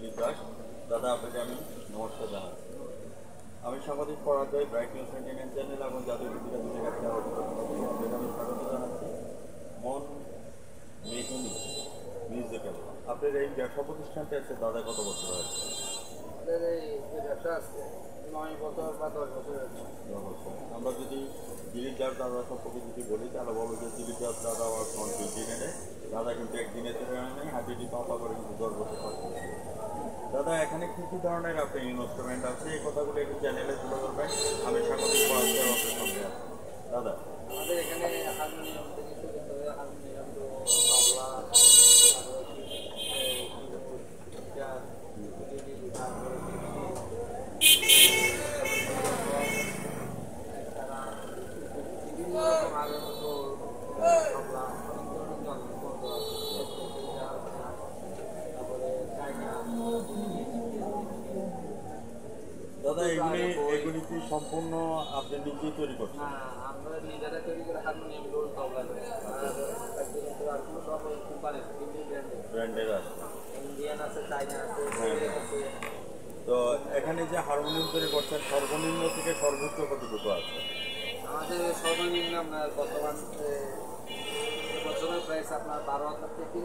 দিলীপ দাস। দাদা আপনাকে আমি নমস্কার জানাচ্ছি। আমি সাংবাদিক ফরহাদ ভাই, ব্রাইট নিউজ 29 চ্যানেল এবং জাতীয় পত্রিকা দুটির কাছে আপনাকে আমি স্বাগত জানাচ্ছি। মন মেহিনী মিউজিক্যাল, আপনার এই ব্যবসা প্রতিষ্ঠানটা আছে দাদা কত বছর হয়েছে? আমাদের এই যে ব্যবসা আছে 9 বছর বা 10 বছর হয়েছে। আমরা যদি দিলীপ দাস দাদা সম্পর্কে যদি বলি তাহলে বলবো যে দিলীপ দাস দাদা আমার ফ্রন্ট দিনে নেয়। দাদা কিন্তু একদিনে চলে নেই, হাঁটিটি পাপা করে কিন্তু 10 বছর থাকতে। দাদা এখানে কী কী ধরনের আপনার ইনস্ট্রুমেন্ট আছে এই কথাগুলো একটু চ্যানেলে তুলে ধরবেন। আমি সাংবাদিক পড়াতে আপনার সঙ্গে আছি। দাদা আমাদের এখানে হারমোনিয়াম থেকে শুরু করে হারমোনিয়াম, তবলা, বিভিন্ন রকম আরো তবলা, অনেক ধরনের যন্ত্রপাতি আছে। তারপরে চাইনা। দাদা এগুলি কি সম্পূর্ণ আপনি নিজেই তৈরি করছেন? হ্যাঁ, আমরা নিজেরা তৈরি করে হারমোনিয়াম, ঢোল, তবলা করে। আর কোনো সব কোম্পানির ব্র্যান্ডের আছে, ইন্ডিয়ান আছে, চাইনা আছে, হ্যাঁ। আছে। তো এখানে যে হারমোনিয়াম তৈরি করছেন সর্বনিম্ন থেকে সর্বোচ্চ কতটুকু আছে? আমাদের সর্বনিম্ন আপনার বর্তমান বছরের প্রাইস আপনার 12,000 থেকে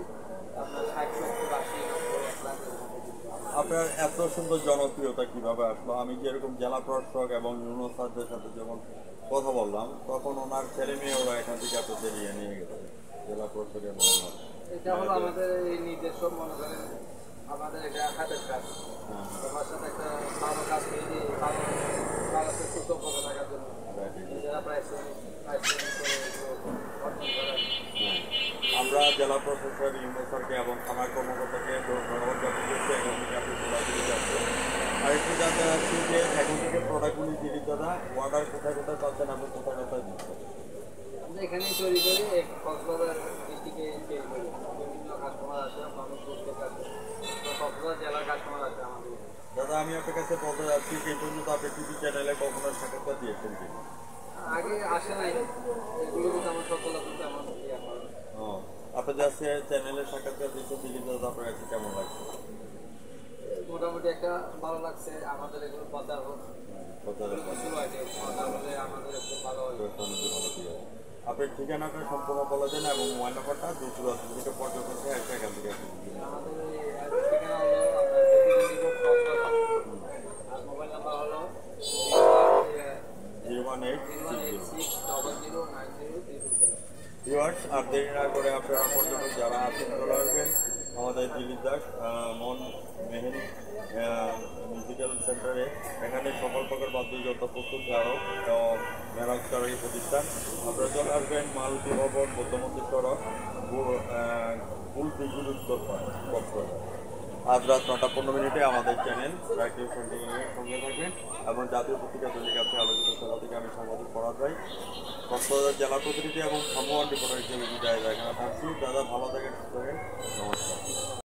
আপনার 60-70-80-90 লাখ। আপনার এত সুন্দর জনপ্রিয়তা কিভাবে আসলো? আমি যেরকম জেলা প্রশাসক এবং ইউনো স্যারদের সাথে যখন কথা বললাম তখন ওনার ছেলে মেয়ে ওরা এখান থেকে আপনাদের নিয়ে গেছে জেলা প্রশাসক এবং এটা হলো আমাদের এই নিজস্ব, মনে করেন আমাদের এটা হাতের কাজ। তোমার সাথে একটা ভালো কাজ পেয়ে দিয়ে ভালো কৃতজ্ঞতা থাকার জন্য নিজেরা প্রাইস করে অর্জন করার। আমরা জেলা প্রশাসক ইউনো স্যারকে এবং থানার কর্মকর্তাকে ধন্যবাদ জানাচ্ছি এখান থেকে আপনি প্রোডাক্টগুলি যাচ্ছে। আরেকটু জানতে চাচ্ছি যে এখন থেকে প্রোডাক্টগুলি দিলি দাদা অর্ডার কোথায় কোথায় পাচ্ছেন, আপনি কোথায় কোথায় দিচ্ছেন? আমরা এখানেই তৈরি করি, কক্সবাজার ডিস্ট্রিক্টে তৈরি করি। বিভিন্ন কাস্টমার আছে, মানুষ প্রত্যেক আছে, কক্সবাজার জেলার কাস্টমার আছে আমাদের। দাদা আমি আপনার কাছে বলতে যাচ্ছি যে পর্যন্ত আপনি টিভি চ্যানেলে কখনো সাক্ষাৎকার দিয়েছেন কিনা? আগে আসে নাই, এগুলো কিন্তু আমার সফলতা কিন্তু এমন ও আপনি যাচ্ছে চ্যানেলে সাক্ষাৎকার দিয়েছেন দিলীপ দাদা, আপনার কাছে কেমন লাগছে? মোটামুটি একটা ভালো লাগছে। আমাদের এগুলো প্রচার হোক, শুরু আছে, প্রচার হলে আমাদের একটু ভালো হবে। আপনার ঠিকানাটা সম্পূর্ণ বলা যায় না এবং মোবাইল নাম্বারটা দুটো থেকে পর্যটন এসে এখান থেকে আমাদের ঠিকানা হলো আপনার আর মোবাইল নাম্বার হলো 018600903। আর দেরি না করে আপনারা পর্যটক যারা আছেন চলে আসবেন আমাদের দিলীপ দাস মন মেহেরি মিউজিক্যাল সেন্টারে। এখানে সকল প্রকার বাদ্যযন্ত্র প্রস্তুত কারক মেরাজকারী প্রতিষ্ঠান। আপনারা চলে আসবেন মালতী ভবন, বৌদ্ধমন্দির সড়ক, ফুল দিঘির উত্তর কক্সবাজার। আজ রাত 9:15 আমাদের চ্যানেল ব্রাইট নিউজ সঙ্গে থাকবেন এবং জাতীয় পত্রিকা দৈনিক কাছে আলোচিত সেবা থেকে আমি সাংবাদিক ফরহাদ ভাই, কক্সবাজার জেলা প্রতিনিধি এবং সম্মান রিপোর্টার হিসেবে বিদায় এখানে থাকছি। দাদা ভালো থাকেন, সুস্থ থাকেন, নমস্কার।